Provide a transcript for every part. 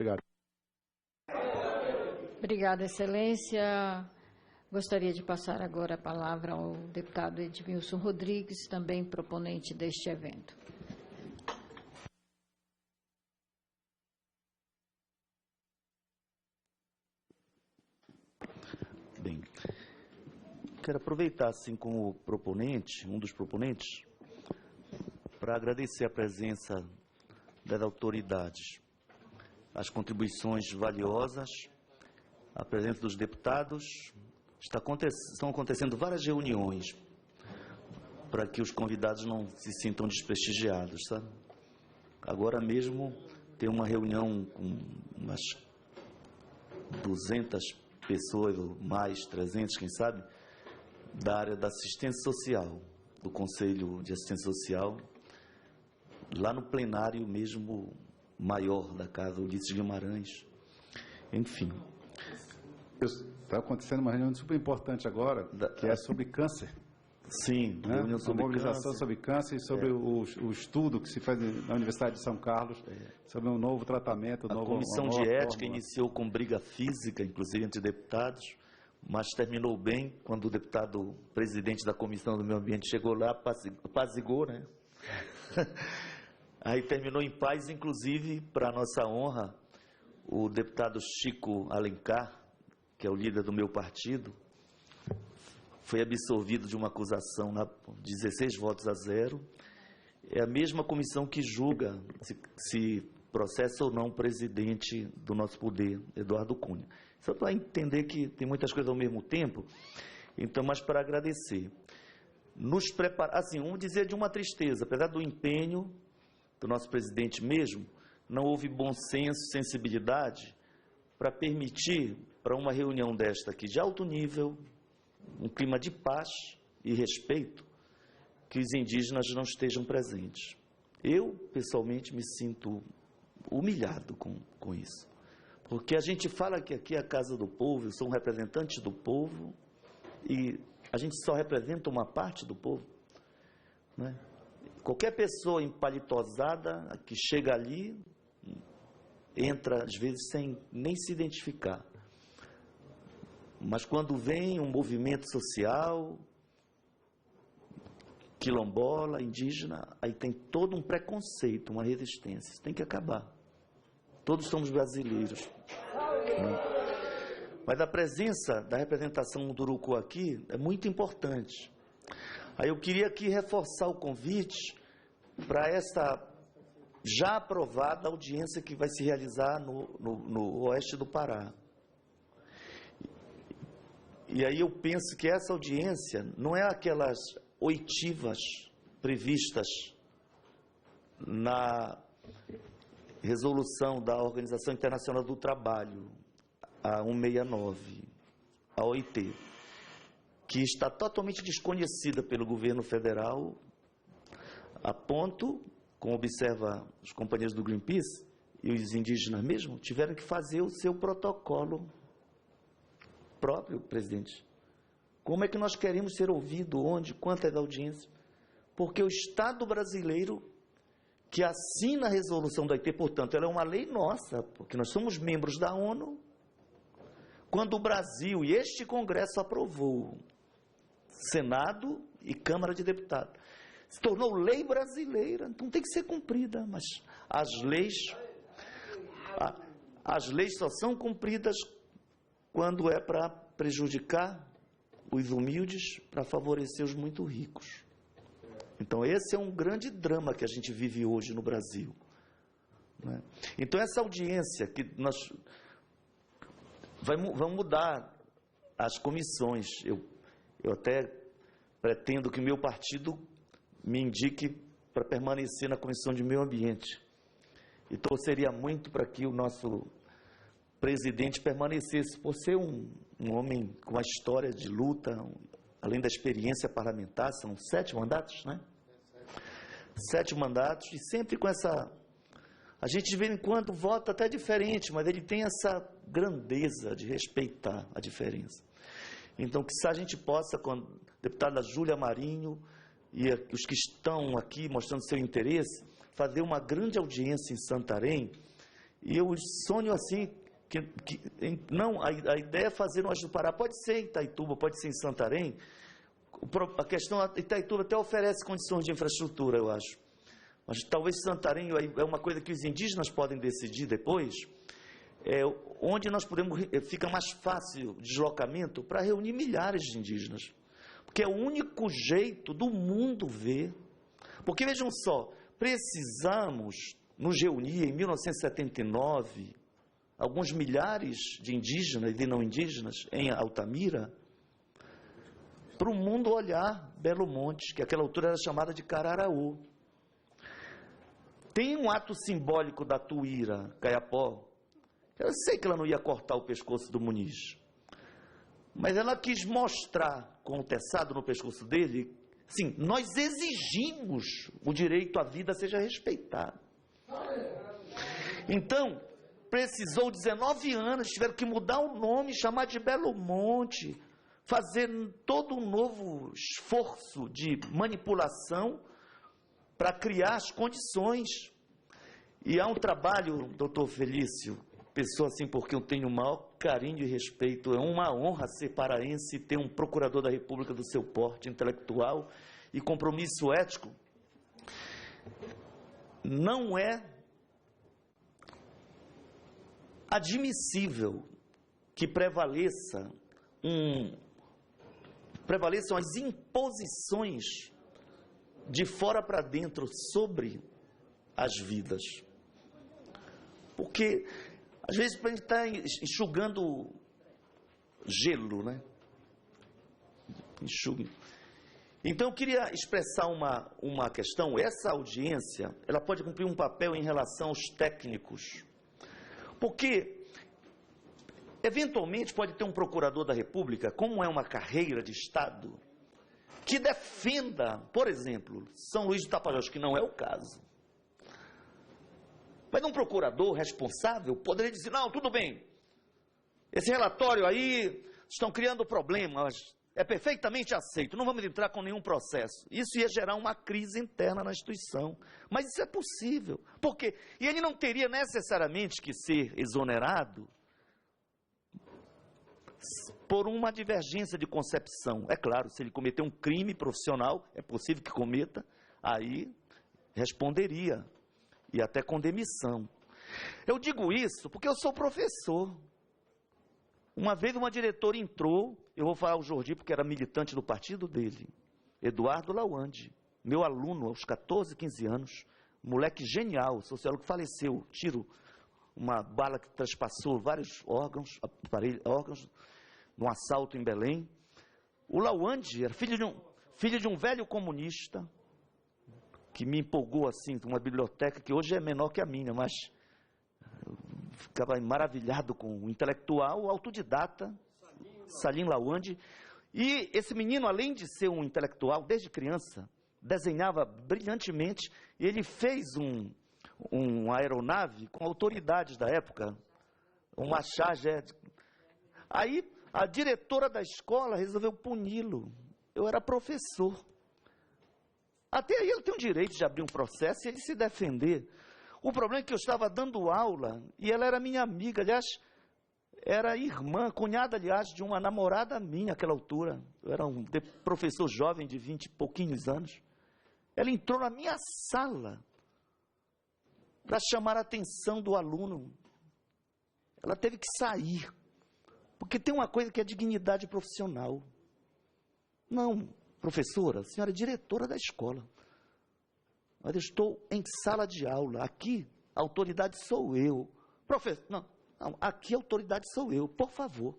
Obrigado. Obrigada, Excelência. Gostaria de passar agora a palavra ao deputado Edmilson Rodrigues, também proponente deste evento. Bem, quero aproveitar, assim, como proponente, um dos proponentes, para agradecer a presença das autoridades, as contribuições valiosas, a presença dos deputados. Estão acontecendo várias reuniões para que os convidados não se sintam desprestigiados, sabe? Agora mesmo tem uma reunião com umas 200 pessoas, ou mais, 300, quem sabe, da área da assistência social, do Conselho de Assistência Social, lá no plenário mesmo maior da Casa Ulisses Guimarães. Enfim. Está acontecendo uma reunião super importante agora, que é sobre câncer. Sim, né? reunião sobre mobilização câncer. sobre câncer e sobre o estudo que se faz na Universidade de São Carlos sobre um novo tratamento. A comissão de ética iniciou com briga física, inclusive entre deputados, mas terminou bem quando o deputado presidente da Comissão do Meio Ambiente chegou lá, apazigou, né? Aí terminou em paz, inclusive, para nossa honra, o deputado Chico Alencar, que é o líder do meu partido, foi absolvido de uma acusação, 16 votos a 0. É a mesma comissão que julga se processa ou não o presidente do nosso poder, Eduardo Cunha. Só para entender que tem muitas coisas ao mesmo tempo, então, mas para agradecer. Nos preparar, assim, vamos dizer de uma tristeza, apesar do empenho do nosso presidente mesmo, não houve bom senso, sensibilidade para permitir, para uma reunião desta aqui de alto nível, um clima de paz e respeito, que os indígenas não estejam presentes. Eu, pessoalmente, me sinto humilhado com isso. Porque a gente fala que aqui é a casa do povo, eu sou um representante do povo, e a gente só representa uma parte do povo, né? Qualquer pessoa empalitosada que chega ali, entra, às vezes, sem nem se identificar. Mas quando vem um movimento social, quilombola, indígena, aí tem todo um preconceito, uma resistência. Isso tem que acabar. Todos somos brasileiros, né? Mas a presença da representação Munduruku aqui é muito importante. Aí eu queria aqui reforçar o convite para essa já aprovada audiência que vai se realizar no oeste do Pará. E aí eu penso que essa audiência não é aquelas oitivas previstas na resolução da Organização Internacional do Trabalho, a 169, a OIT, que está totalmente desconhecida pelo governo federal, a ponto, como observa os companheiros do Greenpeace e os indígenas mesmo, tiveram que fazer o seu protocolo próprio, presidente. Como é que nós queremos ser ouvidos, onde, quantas audiências? Porque o Estado brasileiro que assina a resolução da OIT, portanto, ela é uma lei nossa, porque nós somos membros da ONU, quando o Brasil e este Congresso aprovou, Senado e Câmara de Deputados, se tornou lei brasileira, então tem que ser cumprida, mas as leis só são cumpridas quando é para prejudicar os humildes, para favorecer os muito ricos. Então esse é um grande drama que a gente vive hoje no Brasil, né? Então essa audiência que nós vamos mudar as comissões. Eu até pretendo que o meu partido me indique para permanecer na Comissão de Meio Ambiente. E torceria muito para que o nosso presidente permanecesse, por ser um homem com uma história de luta, além da experiência parlamentar, são 7 mandatos, né? 7 mandatos, e sempre com essa... A gente de vez em quando vota até diferente, mas ele tem essa grandeza de respeitar a diferença. Então, que se a gente possa, com a deputada Júlia Marinho e os que estão aqui mostrando seu interesse, fazer uma grande audiência em Santarém E eu sonho assim, não, a ideia é fazer no Oeste do Pará, pode ser em Itaituba, pode ser em Santarém. A questão, Itaituba até oferece condições de infraestrutura, eu acho. Mas talvez Santarém é uma coisa que os indígenas podem decidir depois, onde nós podemos, fica mais fácil o deslocamento para reunir milhares de indígenas. Porque é o único jeito do mundo ver. Porque vejam só, precisamos nos reunir em 1979, alguns milhares de indígenas e de não indígenas em Altamira, para o mundo olhar Belo Monte, que àquela altura era chamada de Cararaú. Tem um ato simbólico da Tuíra Caiapó. Eu sei que ela não ia cortar o pescoço do Muniz, mas ela quis mostrar com o teçado no pescoço dele, sim, nós exigimos o direito à vida seja respeitado. Então, precisou 19 anos, tiveram que mudar o nome, chamar de Belo Monte, fazer todo um novo esforço de manipulação para criar as condições. E há um trabalho, doutor Felício, pessoa assim porque eu tenho o maior carinho e respeito, é uma honra ser paraense e ter um procurador da República do seu porte intelectual e compromisso ético. Não é admissível que prevaleçam as imposições de fora para dentro sobre as vidas. Porque, às vezes, a gente está enxugando gelo, né? Então, eu queria expressar uma questão. Essa audiência, ela pode cumprir um papel em relação aos técnicos. Porque, eventualmente, pode ter um procurador da República, como é uma carreira de Estado, que defenda, por exemplo, São Luís do Tapajós, que não é o caso. Mas um procurador responsável poderia dizer, não, tudo bem, esse relatório aí estão criando problemas, é perfeitamente aceito, não vamos entrar com nenhum processo. Isso ia gerar uma crise interna na instituição. Mas isso é possível. Por quê? E ele não teria necessariamente que ser exonerado por uma divergência de concepção. É claro, se ele cometer um crime profissional, é possível que cometa, aí responderia, e até com demissão. Eu digo isso porque eu sou professor. Uma vez uma diretora entrou, eu vou falar o Jordi porque era militante do partido dele, Eduardo Lawande, meu aluno aos 14, 15 anos, moleque genial, sociólogo que faleceu, tiro, uma bala que transpassou vários órgãos, num assalto em Belém. O Lawande era filho de um velho comunista, que me empolgou assim, uma biblioteca que hoje é menor que a minha, mas eu ficava maravilhado com o intelectual autodidata, Salim Lawande. E esse menino, além de ser um intelectual, desde criança, desenhava brilhantemente, e ele fez uma aeronave com autoridades da época, um Machado. Aí a diretora da escola resolveu puni-lo. Eu era professor. Até aí ele tem o direito de abrir um processo e ele se defender. O problema é que eu estava dando aula e ela era minha amiga, aliás, era irmã, cunhada, aliás, de uma namorada minha naquela altura. Eu era um professor jovem de 20 e pouquinhos anos. Ela entrou na minha sala para chamar a atenção do aluno. Ela teve que sair, porque tem uma coisa que é dignidade profissional. Não, professora, a senhora é diretora da escola, mas eu estou em sala de aula, aqui a autoridade sou eu. Professor, não, aqui a autoridade sou eu, por favor,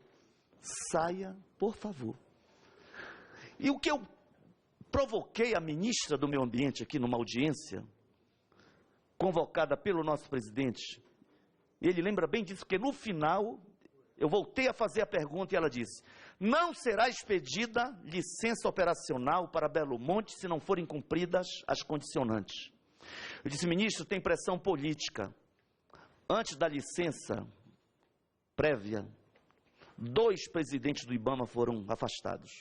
saia, por favor. E o que eu provoquei a ministra do Meio Ambiente aqui numa audiência, convocada pelo nosso presidente, ele lembra bem disso, porque no final eu voltei a fazer a pergunta e ela disse, não será expedida licença operacional para Belo Monte se não forem cumpridas as condicionantes. Eu disse, ministro, tem pressão política. Antes da licença prévia, 2 presidentes do IBAMA foram afastados.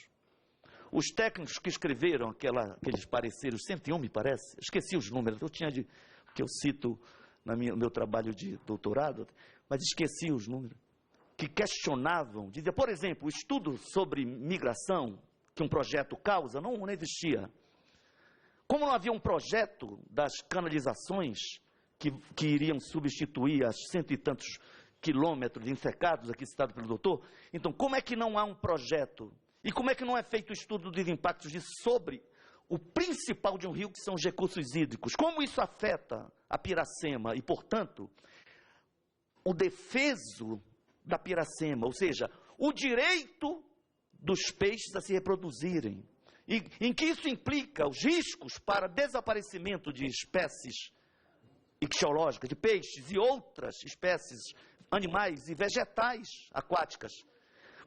Os técnicos que escreveram aqueles pareceres, 101 me parece, esqueci os números, que eu cito no meu trabalho de doutorado, mas esqueci os números, que questionavam, dizia, por exemplo, o estudo sobre migração, que um projeto causa, não existia. Como não havia um projeto das canalizações que iriam substituir as 100 e tantos quilômetros encercados aqui citado pelo doutor, então como é que não há um projeto? E como é que não é feito o estudo dos impactos sobre o principal de um rio, que são os recursos hídricos? Como isso afeta a Piracema e, portanto, o defeso da Piracema, ou seja, o direito dos peixes a se reproduzirem, e em que isso implica os riscos para desaparecimento de espécies ictiológicas, de peixes e outras espécies animais e vegetais aquáticas.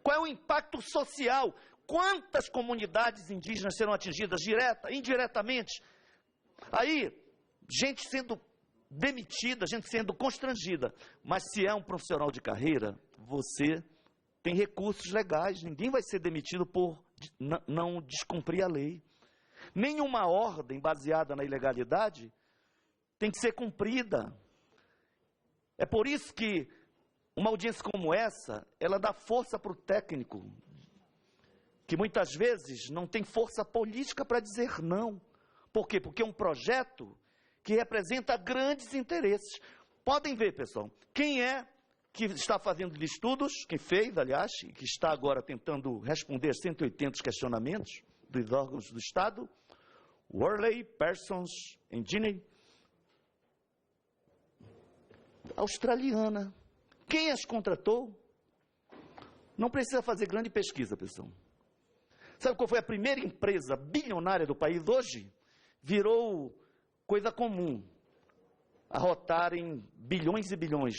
Qual é o impacto social? Quantas comunidades indígenas serão atingidas direta, indiretamente? Aí, gente sendo demitida, gente sendo constrangida. Mas se é um profissional de carreira, você tem recursos legais. Ninguém vai ser demitido por não descumprir a lei. Nenhuma ordem baseada na ilegalidade tem que ser cumprida. É por isso que uma audiência como essa, ela dá força para o técnico, que muitas vezes não tem força política para dizer não. Por quê? Porque é um projeto que representa grandes interesses. Podem ver, pessoal, quem é que está fazendo de estudos, quem fez, aliás, e que está agora tentando responder 180 questionamentos dos órgãos do Estado, Worley, Parsons, Engine, australiana. Quem as contratou? Não precisa fazer grande pesquisa, pessoal. Sabe qual foi a primeira empresa bilionária do país hoje? Virou coisa comum arrotarem bilhões e bilhões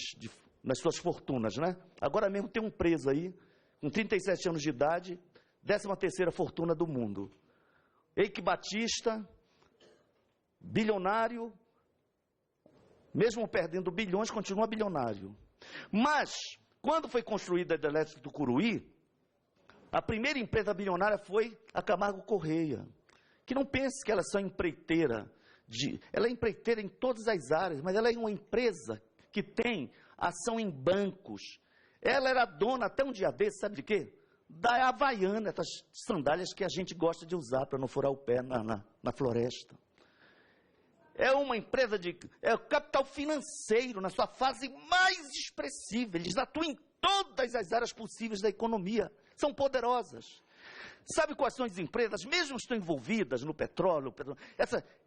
nas suas fortunas, né? Agora mesmo tem um preso aí, com 37 anos de idade, 13ª fortuna do mundo. Eike Batista, bilionário, mesmo perdendo bilhões, continua bilionário. Mas, quando foi construída a hidrelétrica do Curuí, a primeira empresa bilionária foi a Camargo Correia. Que não pense que ela é só empreiteira. Ela é empreiteira em todas as áreas, mas ela é uma empresa que tem ação em bancos. Ela era dona, até um dia desse, sabe de quê? Da Havaiana, essas sandálias que a gente gosta de usar para não furar o pé na floresta. É uma empresa é o capital financeiro na sua fase mais expressiva. Eles atuam em todas as áreas possíveis da economia. São poderosas. Sabe quais são as empresas, mesmo estão envolvidas no petróleo,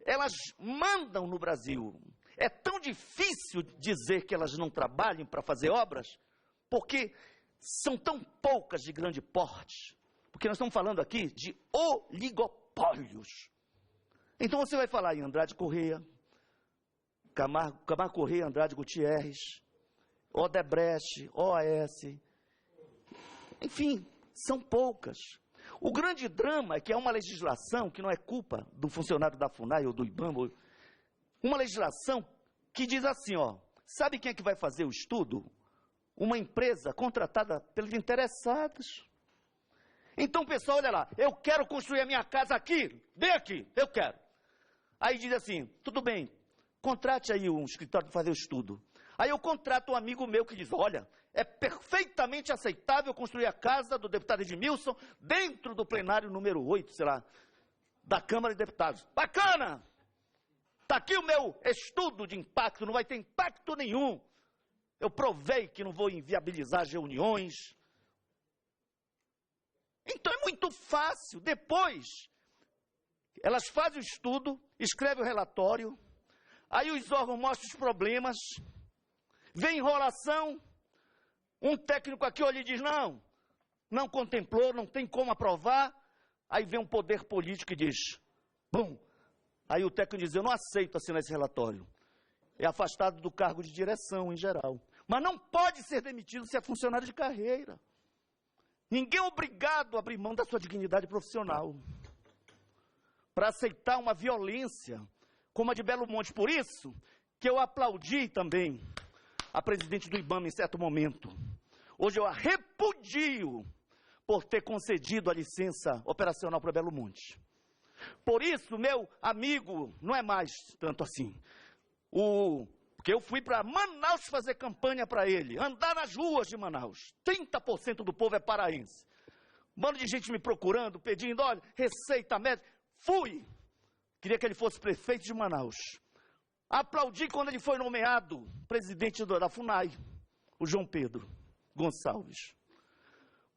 elas mandam no Brasil. É tão difícil dizer que elas não trabalhem para fazer obras, porque são tão poucas de grande porte. Porque nós estamos falando aqui de oligopólios. Então você vai falar em Andrade Correia, Camargo Correia, Andrade Gutierrez, Odebrecht, OAS, enfim, são poucas. O grande drama é que é uma legislação que não é culpa do funcionário da FUNAI ou do IBAMA, uma legislação que diz assim, ó, sabe quem é que vai fazer o estudo? Uma empresa contratada pelos interessados. Então, pessoal, olha lá, eu quero construir a minha casa aqui, bem aqui, eu quero. Aí diz assim, tudo bem, contrate aí um escritório para fazer o estudo. Aí eu contrato um amigo meu que diz, olha, é perfeitamente aceitável construir a casa do deputado Edmilson dentro do plenário número 8, sei lá, da Câmara de Deputados. Bacana! Está aqui o meu estudo de impacto, não vai ter impacto nenhum. Eu provei que não vou inviabilizar as reuniões. Então é muito fácil. Depois, elas fazem o estudo, escrevem o relatório, aí os órgãos mostram os problemas, vem enrolação, um técnico aqui olha e diz, não contemplou, não tem como aprovar, aí vem um poder político e diz, bom, aí o técnico diz, eu não aceito assinar esse relatório. É afastado do cargo de direção, em geral. Mas não pode ser demitido se é funcionário de carreira. Ninguém é obrigado a abrir mão da sua dignidade profissional para aceitar uma violência como a de Belo Monte. Por isso que eu aplaudi também a presidente do IBAMA em certo momento. Hoje eu a repudio por ter concedido a licença operacional para Belo Monte. Por isso, meu amigo, não é mais tanto assim, o Porque eu fui para Manaus fazer campanha para ele, andar nas ruas de Manaus. 30% do povo é paraense. Um bando de gente me procurando, pedindo, olha, receita médica. Fui. Queria que ele fosse prefeito de Manaus. Aplaudi quando ele foi nomeado presidente da FUNAI, o João Pedro Gonçalves.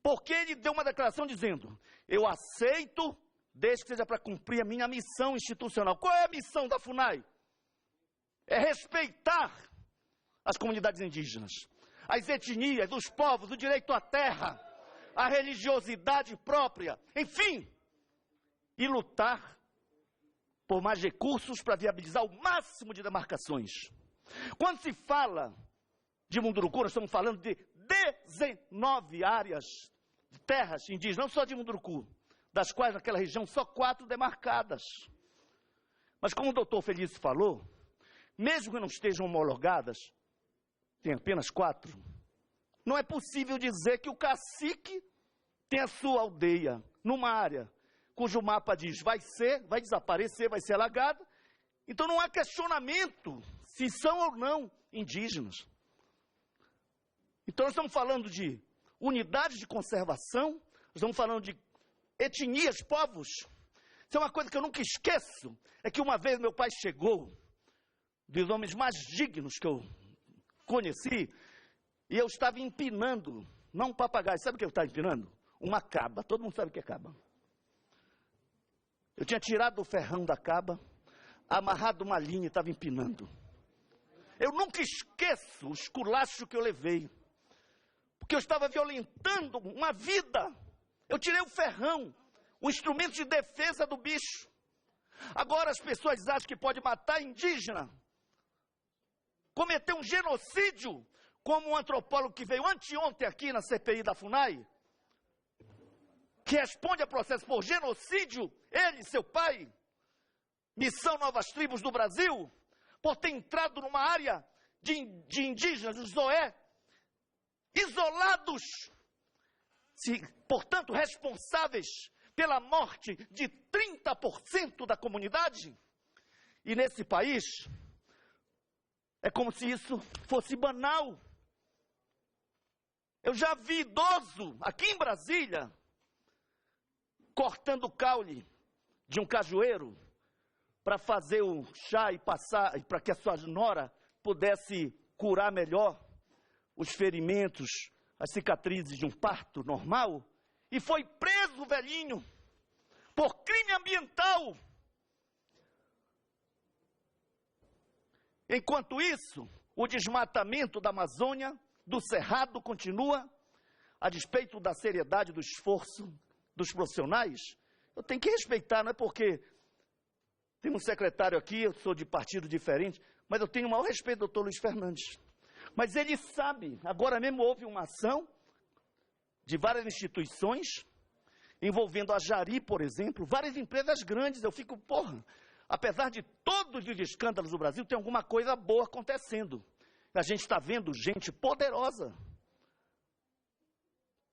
Porque ele deu uma declaração dizendo, eu aceito, desde que seja para cumprir a minha missão institucional. Qual é a missão da FUNAI? É respeitar as comunidades indígenas, as etnias, os povos, o direito à terra, a religiosidade própria, enfim, e lutar por mais recursos para viabilizar o máximo de demarcações. Quando se fala de Munduruku, nós estamos falando de 19 áreas de terras indígenas, não só de Munduruku, das quais naquela região só 4 demarcadas. Mas como o doutor Felício falou, mesmo que não estejam homologadas, tem apenas 4, não é possível dizer que o cacique tem a sua aldeia numa área cujo mapa diz vai desaparecer, vai ser alagada. Então não há questionamento se são ou não indígenas. Então nós estamos falando de unidades de conservação, nós estamos falando de etnias, povos. Isso é uma coisa que eu nunca esqueço, é que uma vez meu pai chegou, dos homens mais dignos que eu conheci, e eu estava empinando, não um papagaio, sabe o que eu estava empinando? Uma caba, todo mundo sabe o que é caba. Eu tinha tirado o ferrão da caba, amarrado uma linha e estava empinando. Eu nunca esqueço o esculacho que eu levei, porque eu estava violentando uma vida. Eu tirei o ferrão, o instrumento de defesa do bicho. Agora as pessoas acham que pode matar indígena, cometer um genocídio, como um antropólogo que veio anteontem aqui na CPI da FUNAI, que responde a processo por genocídio, ele e seu pai, Missão Novas Tribos do Brasil, por ter entrado numa área de indígenas, os Zoé, isolados, portanto responsáveis pela morte de 30% da comunidade. E nesse país, é como se isso fosse banal. Eu já vi idoso aqui em Brasília cortando o caule de um cajueiro para fazer o chá e passar, para que a sua nora pudesse curar melhor os ferimentos, as cicatrizes de um parto normal, e foi preso o velhinho por crime ambiental. Enquanto isso, o desmatamento da Amazônia, do Cerrado, continua, a despeito da seriedade do esforço dos profissionais. Eu tenho que respeitar, não é porque tem um secretário aqui, eu sou de partido diferente, mas eu tenho o maior respeito do doutor Luiz Fernandes. Mas ele sabe, agora mesmo houve uma ação de várias instituições, envolvendo a Jari, por exemplo, várias empresas grandes. Eu fico, apesar de todos os escândalos do Brasil, tem alguma coisa boa acontecendo. A gente está vendo gente poderosa.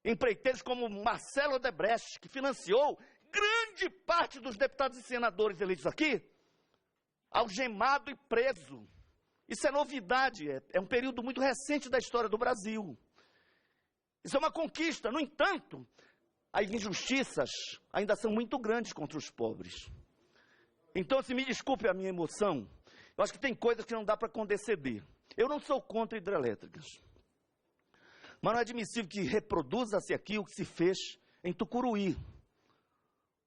Empreiteiros como Marcelo Odebrecht, que financiou grande parte dos deputados e senadores eleitos aqui, algemado e preso. Isso é novidade, é um período muito recente da história do Brasil. Isso é uma conquista. No entanto, as injustiças ainda são muito grandes contra os pobres. Então, se me desculpe a minha emoção, eu acho que tem coisas que não dá para condescender. Eu não sou contra hidrelétricas. Mas não é admissível que reproduza-se aqui o que se fez em Tucuruí.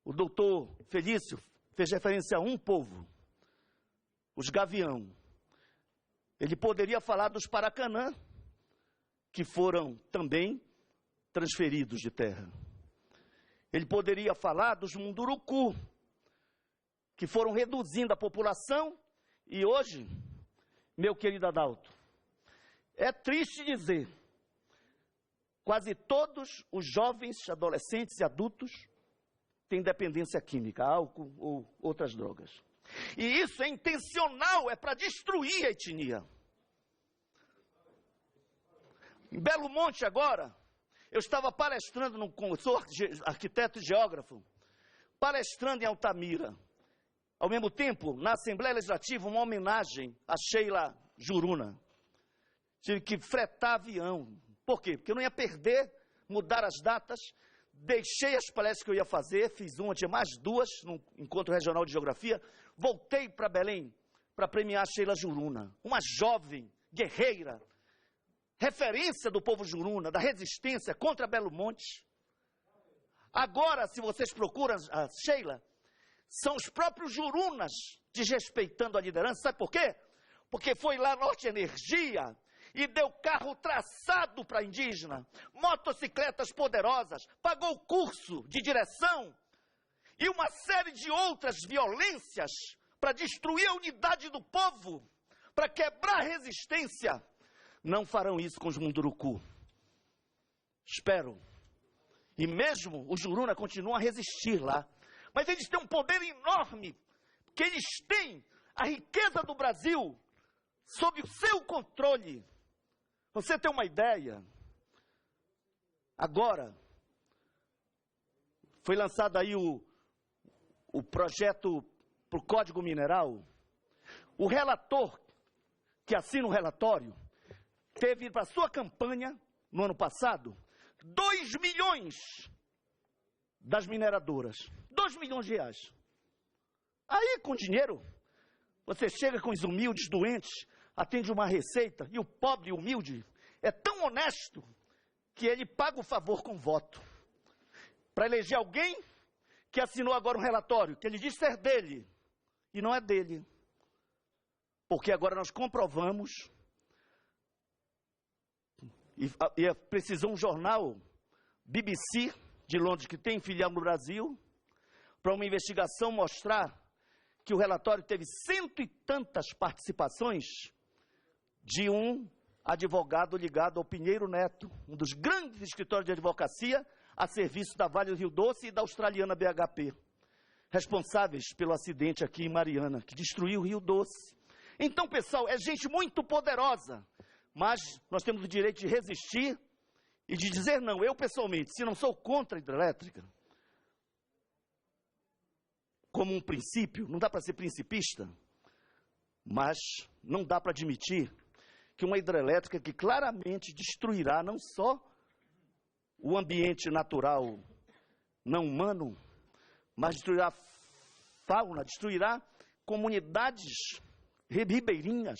O doutor Felício fez referência a um povo, os Gavião. Ele poderia falar dos Paracanã, que foram também transferidos de terra. Ele poderia falar dos Munduruku, que foram reduzindo a população, e hoje, meu querido Adalto, é triste dizer, quase todos os jovens, adolescentes e adultos têm dependência química, álcool ou outras drogas. E isso é intencional, é para destruir a etnia. Em Belo Monte agora, eu estava palestrando, sou arquiteto e geógrafo, palestrando em Altamira. Ao mesmo tempo, na Assembleia Legislativa, uma homenagem a Sheila Juruna. Tive que fretar avião. Por quê? Porque eu não ia perder, mudar as datas. Deixei as palestras que eu ia fazer, fiz uma, tinha mais duas, no Encontro Regional de Geografia. Voltei para Belém para premiar Sheila Juruna, uma jovem, guerreira, referência do povo Juruna, da resistência contra Belo Monte. Agora, se vocês procuram a Sheila, são os próprios Jurunas desrespeitando a liderança. Sabe por quê? Porque foi lá Norte Energia e deu carro traçado para indígena, motocicletas poderosas, pagou curso de direção e uma série de outras violências para destruir a unidade do povo, para quebrar a resistência. Não farão isso com os Munduruku. Espero. E mesmo os Juruna continuam a resistir lá. Mas eles têm um poder enorme, porque eles têm a riqueza do Brasil sob o seu controle. Você tem uma ideia? Agora, foi lançado aí o projeto para o Código Mineral. O relator, que assina o relatório, teve para sua campanha, no ano passado, 2 milhões das mineradoras. 2 milhões de reais. Aí, com dinheiro, você chega com os humildes, doentes, atende uma receita, e o pobre e humilde é tão honesto que ele paga o favor com voto. Para eleger alguém que assinou agora um relatório, que ele diz ser dele, e não é dele. Porque agora nós comprovamos, e precisou um jornal, BBC, de Londres, que tem filial no Brasil, para uma investigação mostrar que o relatório teve 100 e tantas participações de um advogado ligado ao Pinheiro Neto, um dos grandes escritórios de advocacia a serviço da Vale do Rio Doce e da australiana BHP, responsáveis pelo acidente aqui em Mariana, que destruiu o Rio Doce. Então, pessoal, é gente muito poderosa, mas nós temos o direito de resistir e de dizer não. Eu, pessoalmente, se não sou contra a hidrelétrica, como um princípio, não dá para ser principista, mas não dá para admitir que uma hidrelétrica que claramente destruirá não só o ambiente natural não humano, mas destruirá a fauna, destruirá comunidades ribeirinhas,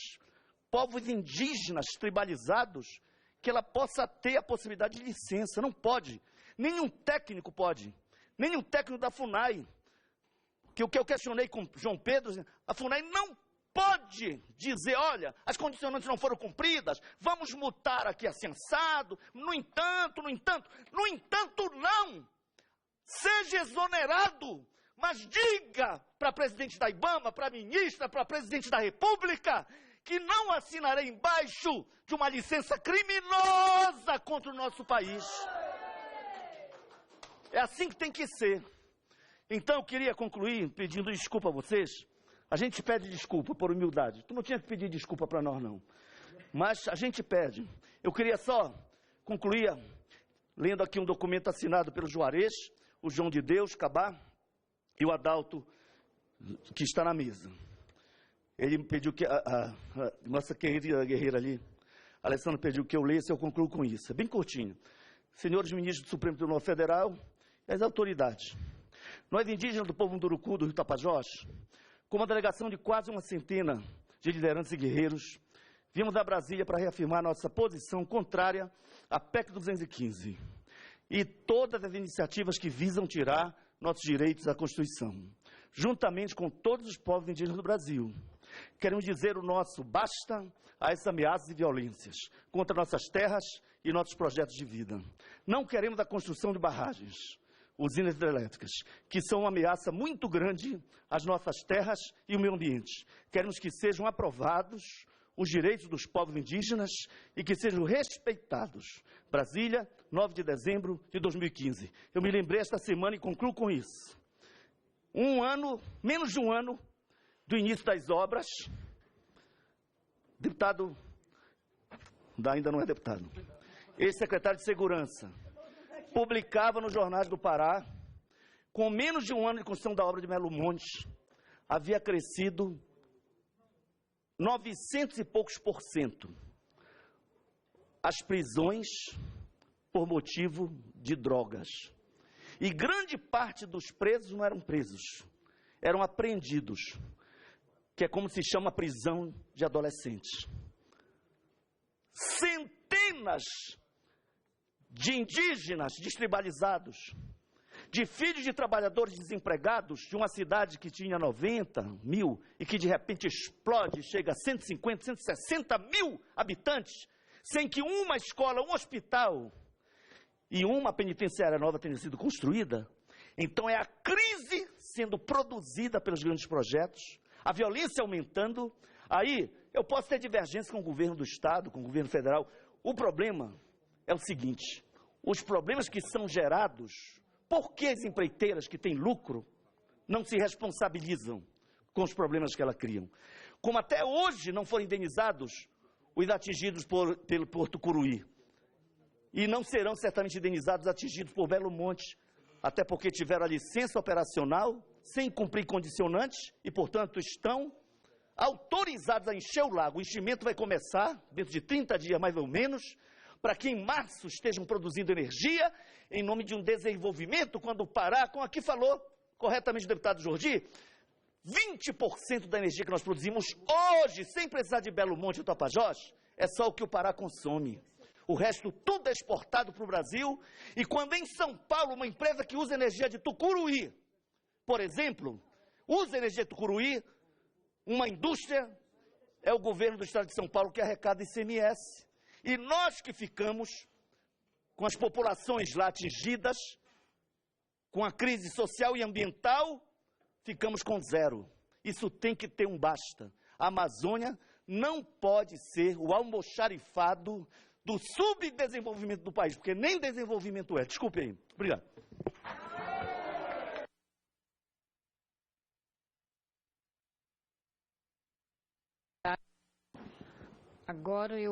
povos indígenas tribalizados, que ela possa ter a possibilidade de licença. Não pode. Nenhum técnico pode. Nenhum técnico da FUNAI. Que o que eu questionei com João Pedro, a FUNAI não pode dizer, olha, as condicionantes não foram cumpridas, vamos multar aqui assim assado. No entanto, não. Seja exonerado, mas diga para presidente da IBAMA, para ministra, para presidente da República, que não assinarei embaixo de uma licença criminosa contra o nosso país. É assim que tem que ser. Então, eu queria concluir pedindo desculpa a vocês. A gente pede desculpa por humildade. Tu não tinha que pedir desculpa para nós, não. Mas a gente pede. Eu queria só concluir lendo aqui um documento assinado pelo Juarez, o João de Deus, Cabá, e o Adalto, que está na mesa. Ele pediu que a nossa querida guerreira ali, a Alessandra, pediu que eu lesse, eu concluo com isso. É bem curtinho. Senhores ministros do Supremo Tribunal Federal e as autoridades. Nós, indígenas do povo Munduruku do Rio Tapajós, com uma delegação de quase uma centena de lideranças e guerreiros, viemos a Brasília para reafirmar nossa posição contrária à PEC 215 e todas as iniciativas que visam tirar nossos direitos da Constituição, juntamente com todos os povos indígenas do Brasil. Queremos dizer o nosso basta a essas ameaças e violências contra nossas terras e nossos projetos de vida. Não queremos a construção de barragens, usinas hidrelétricas, que são uma ameaça muito grande às nossas terras e o meio ambiente. Queremos que sejam aprovados os direitos dos povos indígenas e que sejam respeitados. Brasília, 9 de dezembro de 2015. Eu me lembrei esta semana e concluo com isso. Menos de um ano do início das obras, deputado, ainda não é deputado, ex-secretário de Segurança, publicava nos jornais do Pará, com menos de um ano de construção da obra de Belo Monte, havia crescido 900 e poucos % as prisões por motivo de drogas. E grande parte dos presos não eram presos, eram apreendidos, que é como se chama prisão de adolescentes. Centenas de indígenas destribalizados, de filhos de trabalhadores desempregados, de uma cidade que tinha 90 mil e que de repente explode, chega a 150, 160 mil habitantes, sem que uma escola, um hospital e uma penitenciária nova tenha sido construída. Então é a crise sendo produzida pelos grandes projetos, a violência aumentando. Aí eu posso ter divergência com o governo do Estado, com o governo federal. O problema é o seguinte: os problemas que são gerados, por que as empreiteiras que têm lucro não se responsabilizam com os problemas que elas criam? Como até hoje não foram indenizados os atingidos pelo Porto Curuí. E não serão certamente indenizados atingidos por Belo Monte, até porque tiveram a licença operacional, sem cumprir condicionantes, e, portanto, estão autorizados a encher o lago. O enchimento vai começar dentro de 30 dias, mais ou menos, para que em março estejam produzindo energia, em nome de um desenvolvimento, quando o Pará, como aqui falou corretamente o deputado Jordi, 20% da energia que nós produzimos hoje, sem precisar de Belo Monte e Tapajós, é só o que o Pará consome. O resto tudo é exportado para o Brasil. E quando em São Paulo, uma empresa que usa energia de Tucuruí, por exemplo, usa energia de Tucuruí, uma indústria, é o governo do estado de São Paulo que arrecada ICMS. E nós que ficamos com as populações lá atingidas, com a crise social e ambiental, ficamos com zero. Isso tem que ter um basta. A Amazônia não pode ser o almoxarifado do subdesenvolvimento do país, porque nem desenvolvimento é. Desculpe aí. Obrigado. Agora eu